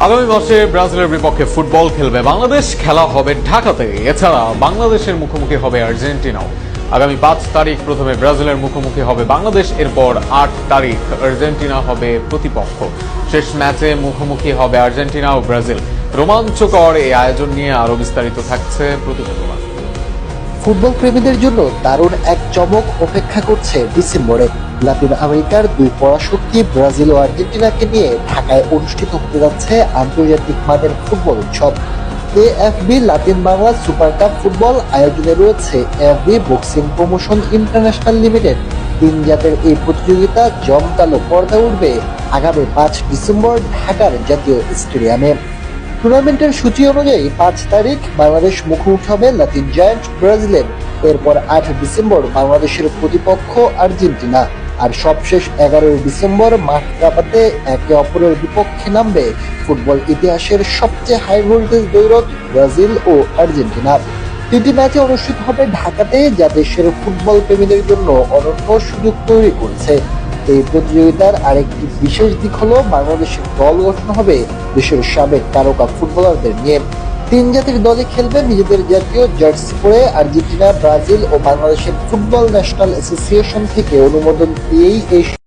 আগামী মাসে ব্রাজিলের বিপক্ষে ফুটবল খেলবে বাংলাদেশ, খেলা হবে ঢাকাতে। এছাড়া বাংলাদেশের মুখোমুখি হবে আর্জেন্টিনাও। আগামী 5 তারিখ প্রথমে ব্রাজিলের মুখোমুখি হবে বাংলাদেশ, এরপর 8 তারিখ আর্জেন্টিনা হবে প্রতিপক্ষ। শেষ ম্যাচে মুখোমুখি হবে আর্জেন্টিনা ও ব্রাজিল। রোমাঞ্চকর এই আয়োজন নিয়ে আরো বিস্তারিত থাকছে প্রতিবেদন। ফুটবল প্রেমীদের জন্য দারুণ এক চমক অপেক্ষা করছে ডিসেম্বরে। লাতিন আমেরিকার দুই পরাশক্তি ব্রাজিল ও আর্জেন্টিনাকে নিয়ে ঢাকায় অনুষ্ঠিত হতে যাচ্ছে আন্তর্জাতিক মানের ফুটবল উৎসব। AFB Latin Bangla super cup football আয়োজনে রয়েছে AFB boxing promotion international limited. 3 জাতের এই প্রতিযোগিতা জমকালো পর্দা উঠবে আগামী 5 ডিসেম্বর ঢাকার জাতীয় স্টেডিয়ামে। টুর্নামেন্টের সূচি অনুযায়ী 5 তারিখ বাংলাদেশ মুখোমুখি হবে লাতিন জায়ান্ট ব্রাজিলের। এরপর 8 ডিসেম্বর বাংলাদেশের প্রতিপক্ষ আর্জেন্টিনা। আর সবশেষ 11 ডিসেম্বর মাঠ কাঁপাতে একে অপরের বিপক্ষে নামবে ফুটবল ইতিহাসের সবচেয়ে হাই ভোল্টেজ দ্বৈরথ ব্রাজিল ও আর্জেন্টিনা। 3টি ম্যাচে অনুষ্ঠিত হবে ঢাকাতে, যা দেশের ফুটবল প্রেমীদের জন্য অনন্য সুযোগ তৈরি করেছে। এই প্রতিযোগিতার আরেকটি বিশেষ দিক হলো বাংলাদেশের দল গঠন হবে দেশের সাবেক তারকা ফুটবলারদের নিয়ে। 3 জাতির দলে খেলবে নিজেদের জাতীয় জার্সি পরে। আর্জেন্টিনা, ব্রাজিল ও বাংলাদেশের ফুটবল ন্যাশনাল অ্যাসোসিয়েশন থেকে অনুমোদন পেয়েই এই